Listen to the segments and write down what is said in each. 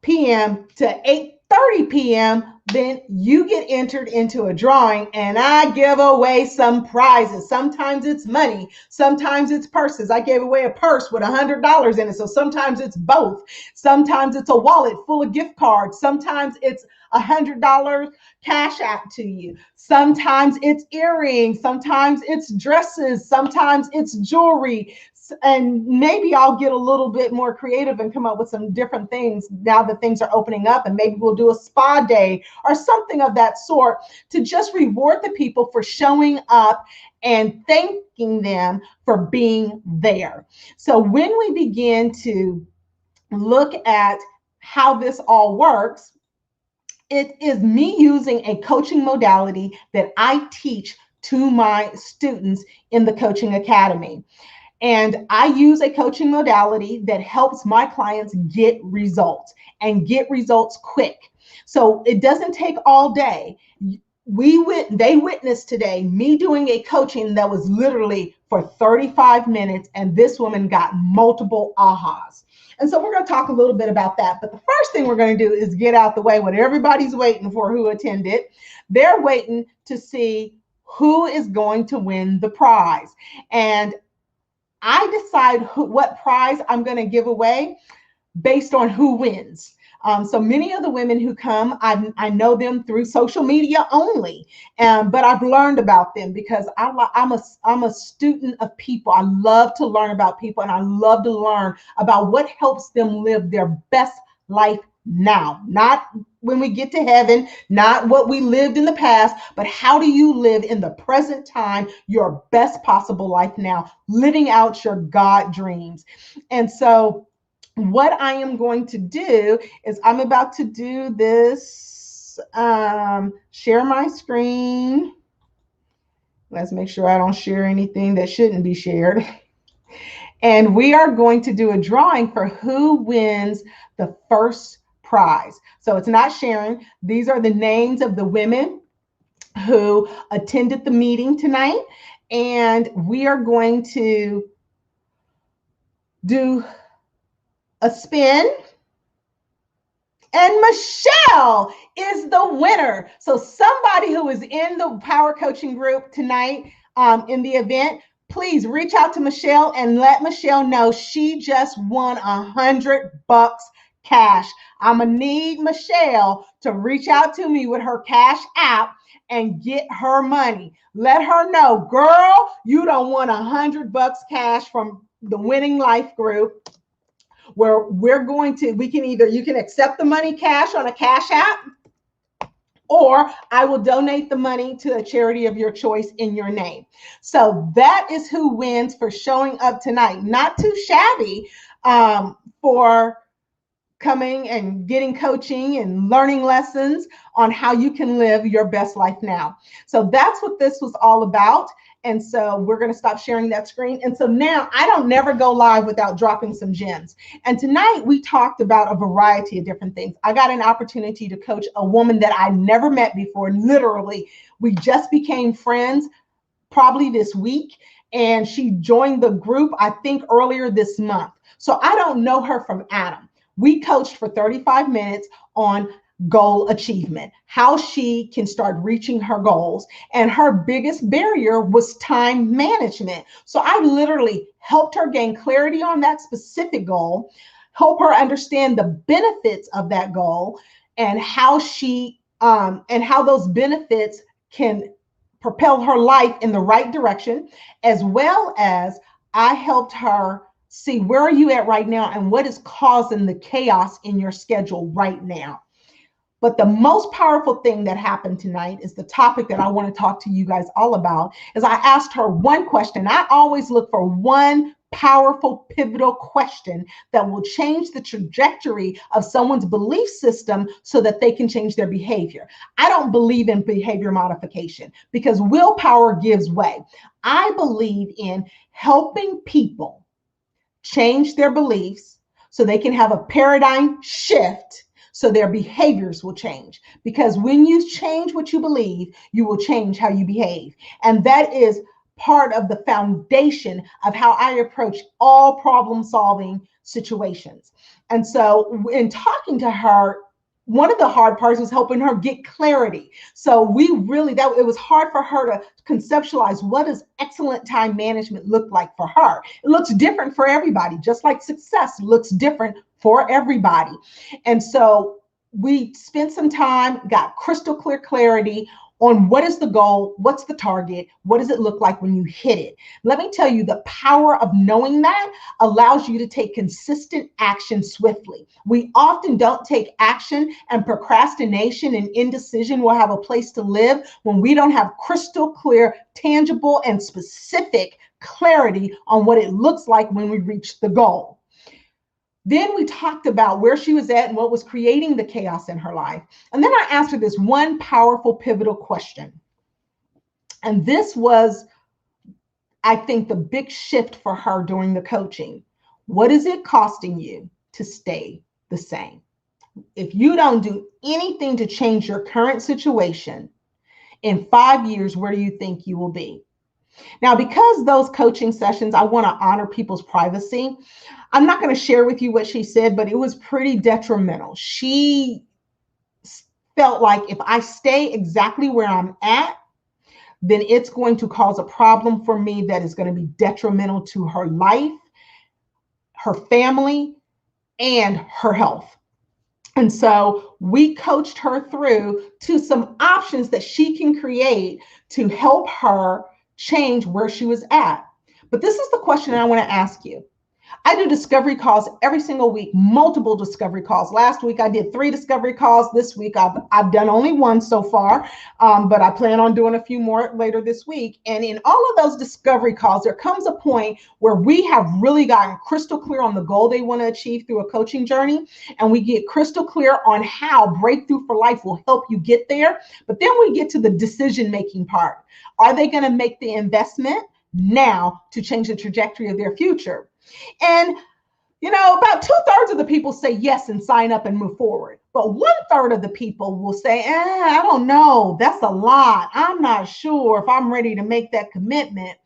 p.m. to 8:30 p.m., then you get entered into a drawing and I give away some prizes. Sometimes it's money, sometimes it's purses. I gave away a purse with $100 in it. So sometimes it's both. Sometimes it's a wallet full of gift cards. Sometimes it's $100 cash app to you. Sometimes it's earrings. Sometimes it's dresses. Sometimes it's jewelry. And maybe I'll get a little bit more creative and come up with some different things now that things are opening up, and maybe we'll do a spa day or something of that sort to just reward the people for showing up and thanking them for being there. So when we begin to look at how this all works, it is me using a coaching modality that I teach to my students in the Coaching Academy. And I use a coaching modality that helps my clients get results and get results quick. So it doesn't take all day. They witnessed today me doing a coaching that was literally for 35 minutes, and this woman got multiple ahas. And so we're going to talk a little bit about that. But the first thing we're going to do is get out the way what everybody's waiting for who attended. They're waiting to see who is going to win the prize. And I decide what prize I'm going to give away based on who wins. So many of the women who come, I know them through social media only, but I've learned about them because I'm a student of people. I love to learn about people, and I love to learn about what helps them live their best life now, not when we get to heaven, not what we lived in the past, but how do you live in the present time your best possible life now, living out your God dreams. And so what I am going to do is I'm about to do this, share my screen. Let's make sure I don't share anything that shouldn't be shared. And we are going to do a drawing for who wins the first prize. So it's not sharing. These are the names of the women who attended the meeting tonight. And we are going to do a spin. And Michelle is the winner. So somebody who is in the Power Coaching group tonight in the event, please reach out to Michelle and let Michelle know she just won $100 cash. I'm gonna need Michelle to reach out to me with her cash app and get her money. Let her know, girl, you don't want $100 cash from the Winning Life group, where you can accept the money cash on a cash app, or I will donate the money to a charity of your choice in your name. So that is who wins for showing up tonight. Not too shabby for coming and getting coaching and learning lessons on how you can live your best life now. So that's what this was all about. And so we're going to stop sharing that screen. And so now I don't never go live without dropping some gems. And tonight we talked about a variety of different things. I got an opportunity to coach a woman that I never met before. Literally, we just became friends probably this week. And she joined the group, I think, earlier this month. So I don't know her from Adam. We coached for 35 minutes on goal achievement, how she can start reaching her goals. And her biggest barrier was time management. So I literally helped her gain clarity on that specific goal, help her understand the benefits of that goal, and how those benefits can propel her life in the right direction, as well as I helped her see where are you at right now and what is causing the chaos in your schedule right now. But the most powerful thing that happened tonight is the topic that I want to talk to you guys all about. Is I asked her one question. I always look for one powerful, pivotal question that will change the trajectory of someone's belief system so that they can change their behavior. I don't believe in behavior modification because willpower gives way. I believe in helping people change their beliefs so they can have a paradigm shift so their behaviors will change. Because when you change what you believe, you will change how you behave. And that is part of the foundation of how I approach all problem-solving situations. And so in talking to her, one of the hard parts was helping her get clarity. So it was hard for her to conceptualize what does excellent time management look like for her. It looks different for everybody, just like success looks different for everybody. And so we spent some time, got crystal clear clarity on what is the goal, what's the target, what does it look like when you hit it. Let me tell you, the power of knowing that allows you to take consistent action swiftly. We often don't take action, and procrastination and indecision will have a place to live when we don't have crystal clear, tangible, and specific clarity on what it looks like when we reach the goal. Then we talked about where she was at and what was creating the chaos in her life. And then I asked her this one powerful, pivotal question. And this was, I think, the big shift for her during the coaching. What is it costing you to stay the same? If you don't do anything to change your current situation, in 5 years, where do you think you will be? Now, because those coaching sessions, I want to honor people's privacy, I'm not going to share with you what she said, but it was pretty detrimental. She felt like if I stay exactly where I'm at, then it's going to cause a problem for me that is going to be detrimental to her life, her family, and her health. And so we coached her through to some options that she can create to help her change where she was at. But this is the question I want to ask you. I do discovery calls every single week, multiple discovery calls. Last week I did 3 discovery calls. This week I've done only 1 so far, but I plan on doing a few more later this week. And in all of those discovery calls, there comes a point where we have really gotten crystal clear on the goal they want to achieve through a coaching journey. And we get crystal clear on how Breakthrough for Life will help you get there. But then we get to the decision-making part. Are they going to make the investment now to change the trajectory of their future? And, about 2/3 of the people say yes and sign up and move forward. But 1/3 of the people will say, I don't know, that's a lot. I'm not sure if I'm ready to make that commitment.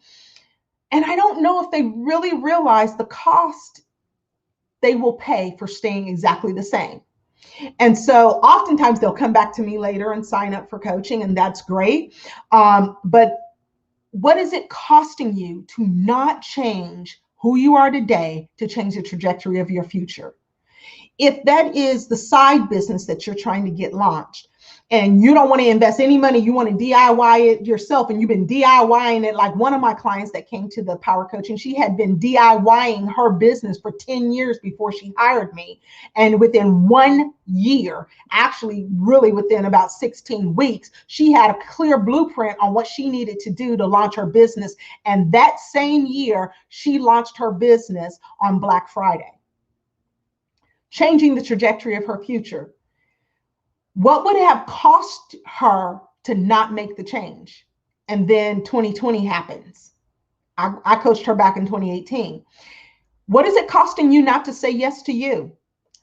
And I don't know if they really realize the cost they will pay for staying exactly the same. And so oftentimes they'll come back to me later and sign up for coaching, and that's great. But what is it costing you to not change who you are today to change the trajectory of your future? If that is the side business that you're trying to get launched and you don't want to invest any money, you want to DIY it yourself, and you've been DIYing it, like one of my clients that came to the power coaching, she had been DIYing her business for 10 years before she hired me. And within 1 year, actually really within about 16 weeks, she had a clear blueprint on what she needed to do to launch her business. And that same year, she launched her business on Black Friday, changing the trajectory of her future. What would it have cost her to not make the change? And then 2020 happens. I coached her back in 2018. What is it costing you not to say yes to you?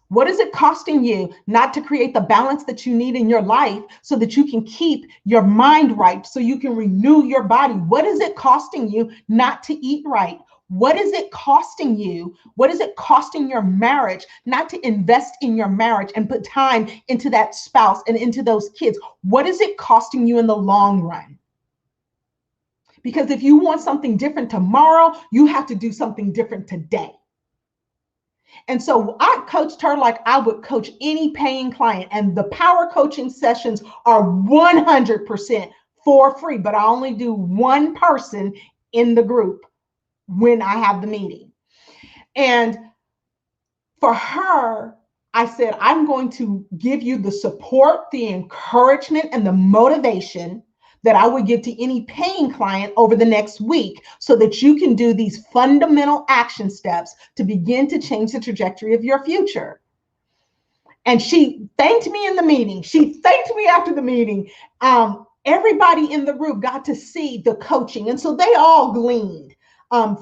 What is it costing you not to create the balance that you need in your life so that you can keep your mind right, so you can renew your body? What is it costing you not to eat right? What is it costing you? What is it costing your marriage not to invest in your marriage and put time into that spouse and into those kids? What is it costing you in the long run? Because if you want something different tomorrow, you have to do something different today. And so I coached her like I would coach any paying client. And the power coaching sessions are 100% for free, but I only do 1 person in the group when I have the meeting. And for her, I said, I'm going to give you the support, the encouragement, and the motivation that I would give to any paying client over the next week so that you can do these fundamental action steps to begin to change the trajectory of your future. And she thanked me in the meeting. She thanked me after the meeting. Everybody in the group got to see the coaching. And so they all gleaned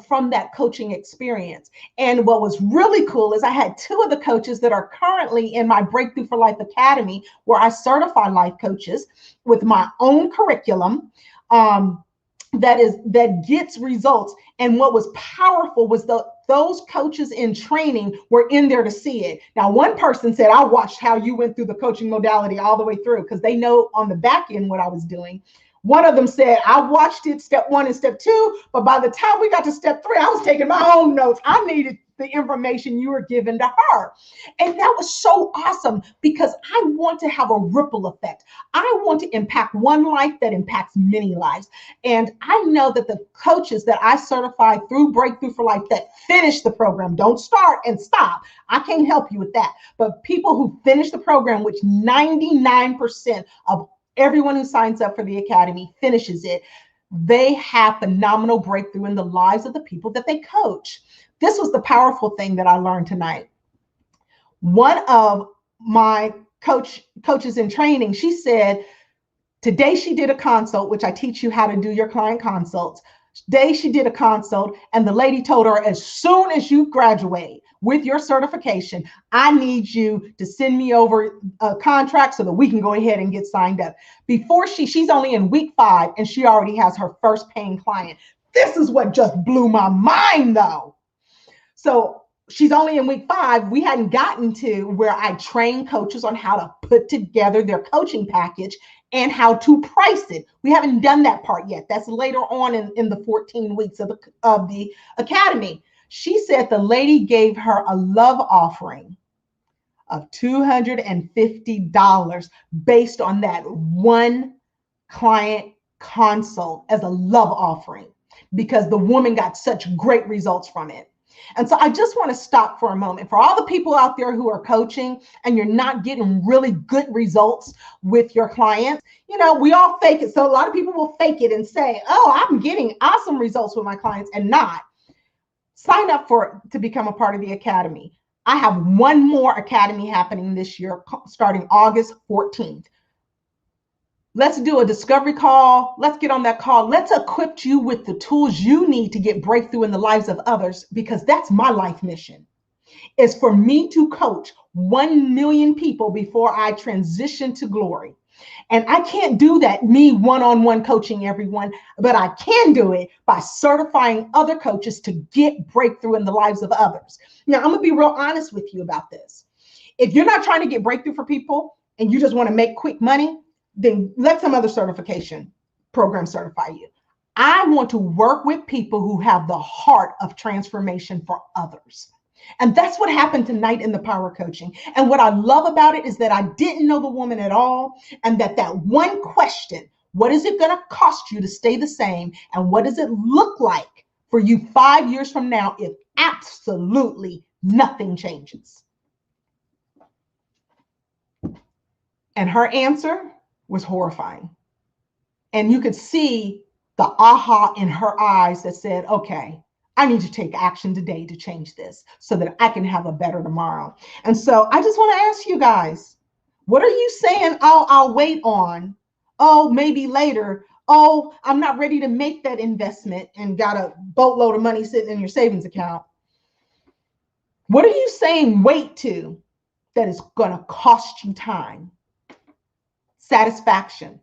from that coaching experience. And what was really cool is I had 2 of the coaches that are currently in my Breakthrough for Life Academy, where I certify life coaches with my own curriculum that gets results. And what was powerful was the those coaches in training were in there to see it. Now, one person said, I watched how you went through the coaching modality all the way through because they know on the back end what I was doing. One of them said, I watched it step 1 and step 2, but by the time we got to step 3, I was taking my own notes. I needed the information you were giving to her. And that was so awesome because I want to have a ripple effect. I want to impact one life that impacts many lives. And I know that the coaches that I certify through Breakthrough for Life that finish the program, don't start and stop. I can't help you with that. But people who finish the program, which 99% of everyone who signs up for the Academy finishes it, they have phenomenal breakthrough in the lives of the people that they coach. This was the powerful thing that I learned tonight. One of my coaches in training, she said, today she did a consult, which I teach you how to do your client consults. Today she did a consult, and the lady told her, as soon as you graduate with your certification, I need you to send me over a contract so that we can go ahead and get signed up. Before she's only in week 5 and she already has her first paying client. This is what just blew my mind though. So she's only in week 5. We hadn't gotten to where I train coaches on how to put together their coaching package and how to price it. We haven't done that part yet. That's later on in the 14 weeks of the Academy. She said the lady gave her a love offering of $250 based on that one client consult as a love offering because the woman got such great results from it. And so I just want to stop for a moment. For all the people out there who are coaching and you're not getting really good results with your clients, you know, we all fake it. So a lot of people will fake it and say, oh, I'm getting awesome results with my clients, and not. Sign up to become a part of the Academy. I have one more Academy happening this year starting August 14th. Let's do a discovery call. Let's get on that call. Let's equip you with the tools you need to get breakthrough in the lives of others, because that's my life mission, is for me to coach 1 million people before I transition to glory. And I can't do that, me one-on-one coaching everyone, but I can do it by certifying other coaches to get breakthrough in the lives of others. Now, I'm going to be real honest with you about this. If you're not trying to get breakthrough for people and you just want to make quick money, then let some other certification program certify you. I want to work with people who have the heart of transformation for others. And that's what happened tonight in the power coaching. And what I love about it is that I didn't know the woman at all. And that one question, what is it going to cost you to stay the same? And what does it look like for you 5 years from now if absolutely nothing changes? And her answer was horrifying. And you could see the aha in her eyes that said, okay, I need to take action today to change this so that I can have a better tomorrow. And so I just want to ask you guys, what are you saying, oh, I'll wait on? Oh, maybe later. Oh, I'm not ready to make that investment and got a boatload of money sitting in your savings account. What are you saying wait to that is going to cost you time, satisfaction,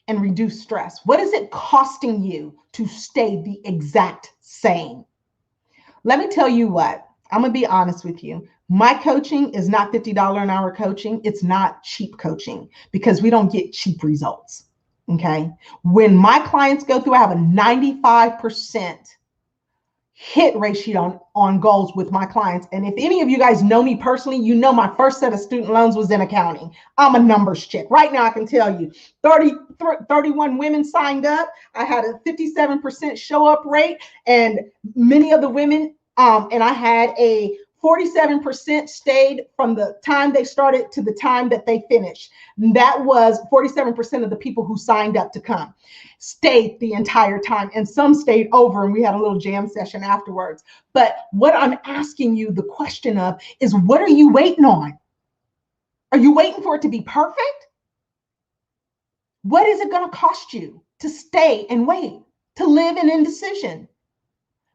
and reduce stress? What is it costing you to stay the exact same? Let me tell you what, I'm going to be honest with you. My coaching is not $50 an hour coaching. It's not cheap coaching because we don't get cheap results. Okay. When my clients go through, I have a 95% hit ratio on goals with my clients. And if any of you guys know me personally, you know my first set of student loans was in accounting. I'm a numbers chick. Right now, I can tell you 31 women signed up. I had a 57% show up rate, and many of the women, and I had a 47% stayed from the time they started to the time that they finished. That was 47% of the people who signed up to come stayed the entire time, and some stayed over, and we had a little jam session afterwards. But what I'm asking you the question of is, what are you waiting on? Are you waiting for it to be perfect? What is it going to cost you to stay and wait, to live in indecision?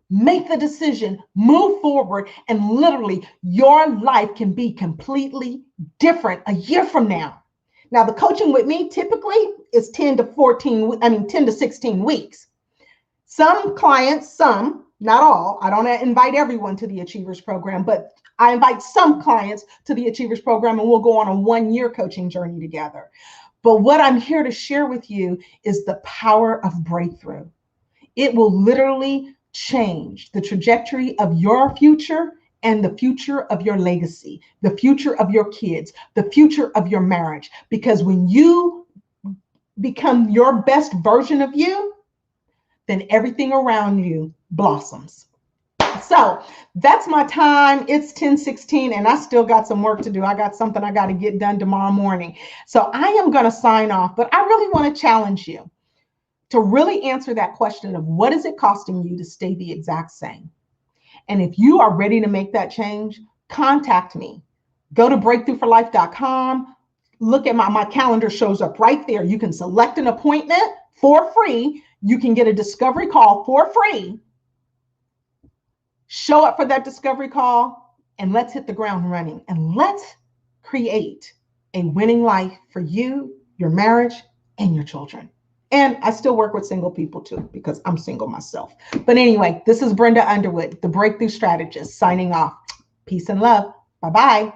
Make the decision, move forward, and literally your life can be completely different a year from now. Now, the coaching with me typically is 10 to 16 weeks. Some clients, Not all. I don't invite everyone to the Achievers Program, but I invite some clients to the Achievers Program, and we'll go on a 1-year coaching journey together. But what I'm here to share with you is the power of breakthrough. It will literally change the trajectory of your future and the future of your legacy, the future of your kids, the future of your marriage. Because when you become your best version of you, then everything around you blossoms. So that's my time. It's 10:16 and I still got some work to do. I got something I got to get done tomorrow morning. So I am going to sign off, but I really want to challenge you to really answer that question of what is it costing you to stay the exact same? And if you are ready to make that change, contact me. Go to breakthroughforlife.com. Look at my calendar shows up right there. You can select an appointment for free. You can get a discovery call for free. Show up for that discovery call and let's hit the ground running and let's create a winning life for you, your marriage, and your children. And I still work with single people too, because I'm single myself. But anyway, this is Brenda Underwood, the Breakthrough Strategist, signing off. Peace and love. Bye-bye.